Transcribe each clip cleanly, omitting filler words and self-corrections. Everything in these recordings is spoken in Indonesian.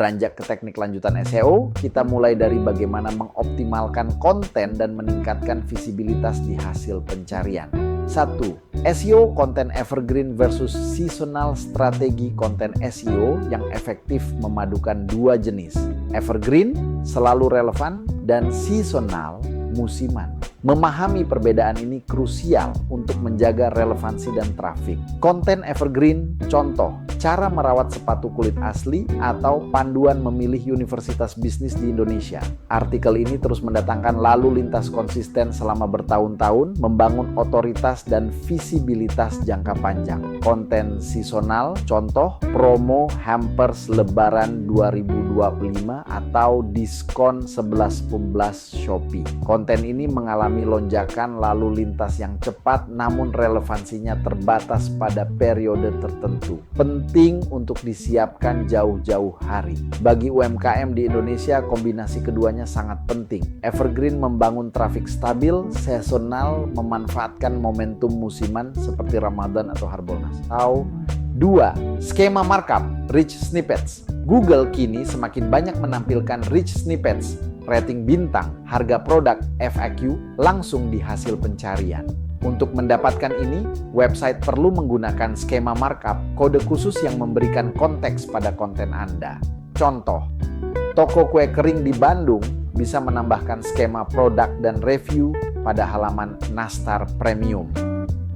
Beranjak ke teknik lanjutan SEO, kita mulai dari bagaimana mengoptimalkan konten dan meningkatkan visibilitas di hasil pencarian. 1. SEO konten evergreen versus seasonal. Strategi konten SEO yang efektif memadukan dua jenis. Evergreen, selalu relevan, dan seasonal, musiman. Memahami perbedaan ini krusial untuk menjaga relevansi dan trafik. Konten evergreen, contoh, cara merawat sepatu kulit asli atau panduan memilih universitas bisnis di Indonesia. Artikel ini terus mendatangkan lalu lintas konsisten selama bertahun-tahun, membangun otoritas dan visibilitas jangka panjang. Konten seasonal, contoh, promo hampers lebaran 2025 atau diskon 11.11 Shopee. Konten ini mengalami lonjakan lalu lintas yang cepat namun relevansinya terbatas pada periode tertentu. Penting untuk disiapkan jauh-jauh hari. Bagi UMKM di Indonesia, kombinasi keduanya sangat penting. Evergreen membangun trafik stabil, seasonal memanfaatkan momentum musiman seperti Ramadan atau Harbolnas. 2. Skema markup, rich snippets. Google kini semakin banyak menampilkan rich snippets, rating bintang, harga produk, FAQ langsung di hasil pencarian. Untuk mendapatkan ini, website perlu menggunakan skema markup, kode khusus yang memberikan konteks pada konten Anda. Contoh, toko kue kering di Bandung bisa menambahkan skema produk dan review pada halaman Nastar Premium.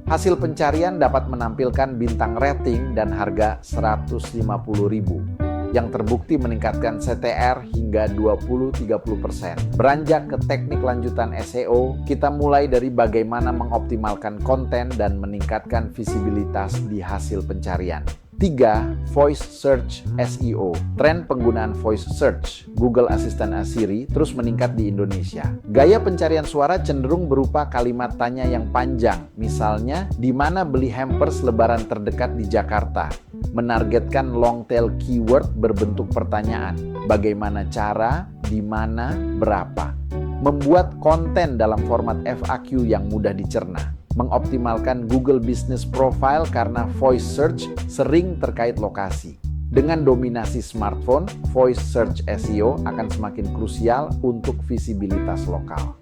Hasil pencarian dapat menampilkan bintang rating dan harga Rp150.000. yang terbukti meningkatkan CTR hingga 20-30%. Beranjak ke teknik lanjutan SEO, kita mulai dari bagaimana mengoptimalkan konten dan meningkatkan visibilitas di hasil pencarian. 3. Voice Search SEO. Tren penggunaan voice search Google Assistant Siri terus meningkat di Indonesia. Gaya pencarian suara cenderung berupa kalimat tanya yang panjang. Misalnya, di mana beli hampers lebaran terdekat di Jakarta? Menargetkan long tail keyword berbentuk pertanyaan. Bagaimana cara, di mana, berapa? Membuat konten dalam format FAQ yang mudah dicerna. Mengoptimalkan Google Business Profile karena voice search sering terkait lokasi. Dengan dominasi smartphone, voice search SEO akan semakin krusial untuk visibilitas lokal.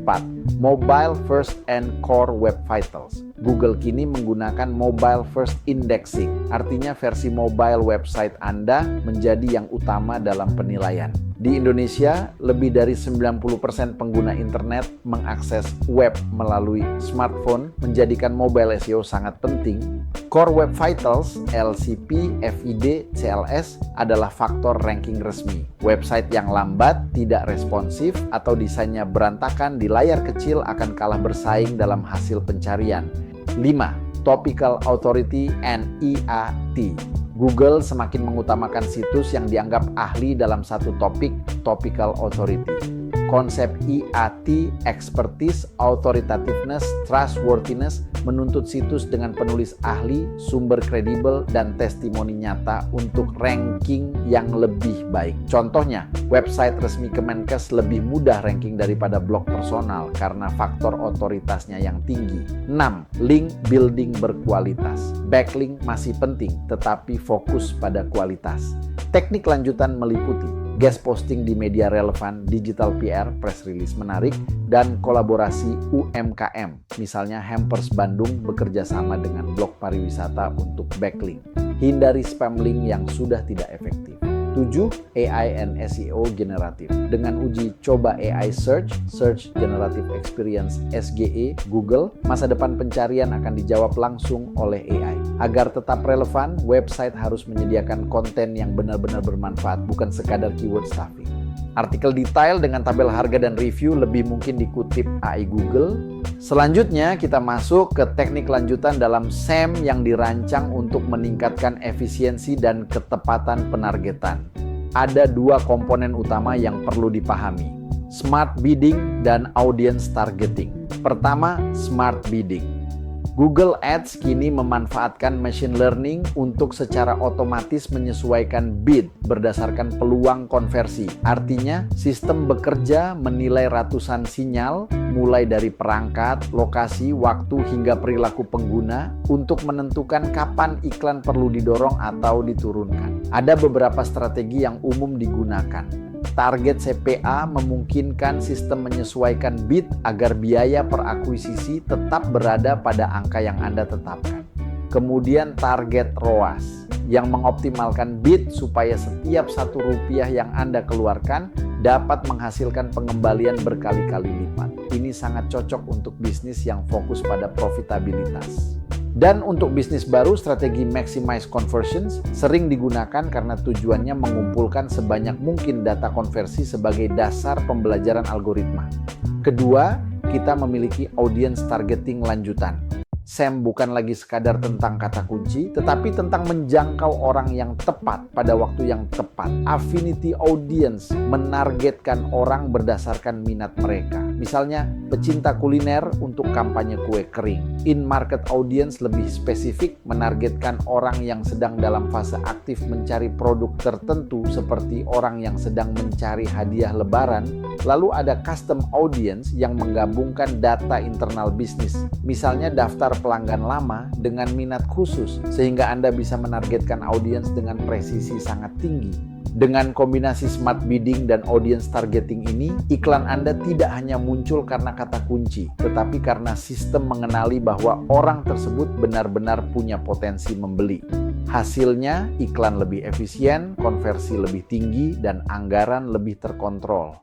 4. Mobile First and Core Web Vitals. Google kini menggunakan Mobile First Indexing, artinya versi mobile website Anda menjadi yang utama dalam penilaian. Di Indonesia, lebih dari 90% pengguna internet mengakses web melalui smartphone, menjadikan mobile SEO sangat penting. Core Web Vitals, LCP, FID, CLS adalah faktor ranking resmi. Website yang lambat, tidak responsif, atau desainnya berantakan di layar kecil akan kalah bersaing dalam hasil pencarian. 5. Topical Authority and EAT. Google semakin mengutamakan situs yang dianggap ahli dalam satu topik, topical authority. Konsep EAT, expertise, authoritativeness, trustworthiness, menuntut situs dengan penulis ahli, sumber kredibel, dan testimoni nyata untuk ranking yang lebih baik. Contohnya, website resmi Kemenkes lebih mudah ranking daripada blog personal karena faktor otoritasnya yang tinggi. 6. Link building berkualitas. Backlink masih penting, tetapi fokus pada kualitas. Teknik lanjutan meliputi guest posting di media relevan, digital PR, press release menarik, dan kolaborasi UMKM. Misalnya Hampers Bandung bekerja sama dengan blog pariwisata untuk backlink. Hindari spam link yang sudah tidak efektif. 7. AI and SEO generatif. Dengan uji coba AI Search Generative Experience SGE, Google, masa depan pencarian akan dijawab langsung oleh AI. Agar tetap relevan, website harus menyediakan konten yang benar-benar bermanfaat, bukan sekadar keyword stuffing. Artikel detail dengan tabel harga dan review lebih mungkin dikutip AI Google. Selanjutnya kita masuk ke teknik lanjutan dalam SEM yang dirancang untuk meningkatkan efisiensi dan ketepatan penargetan. Ada dua komponen utama yang perlu dipahami, smart bidding dan audience targeting. Pertama, smart bidding. Google Ads kini memanfaatkan machine learning untuk secara otomatis menyesuaikan bid berdasarkan peluang konversi. Artinya, sistem bekerja menilai ratusan sinyal, mulai dari perangkat, lokasi, waktu, hingga perilaku pengguna untuk menentukan kapan iklan perlu didorong atau diturunkan. Ada beberapa strategi yang umum digunakan. Target CPA memungkinkan sistem menyesuaikan bid agar biaya per akuisisi tetap berada pada angka yang Anda tetapkan. Kemudian target ROAS yang mengoptimalkan bid supaya setiap Rp1 yang Anda keluarkan dapat menghasilkan pengembalian berkali-kali lipat. Ini sangat cocok untuk bisnis yang fokus pada profitabilitas. Dan untuk bisnis baru, strategi Maximize Conversions sering digunakan karena tujuannya mengumpulkan sebanyak mungkin data konversi sebagai dasar pembelajaran algoritma. Kedua, kita memiliki audience targeting lanjutan. SEM bukan lagi sekadar tentang kata kunci, tetapi tentang menjangkau orang yang tepat pada waktu yang tepat. Affinity audience menargetkan orang berdasarkan minat mereka. Misalnya, pecinta kuliner untuk kampanye kue kering. In-market audience lebih spesifik menargetkan orang yang sedang dalam fase aktif mencari produk tertentu seperti orang yang sedang mencari hadiah lebaran. Lalu ada custom audience yang menggabungkan data internal bisnis. Misalnya daftar pelanggan lama dengan minat khusus sehingga Anda bisa menargetkan audiens dengan presisi sangat tinggi. Dengan kombinasi smart bidding dan audience targeting ini, iklan Anda tidak hanya muncul karena kata kunci, tetapi karena sistem mengenali bahwa orang tersebut benar-benar punya potensi membeli. Hasilnya, iklan lebih efisien, konversi lebih tinggi, dan anggaran lebih terkontrol.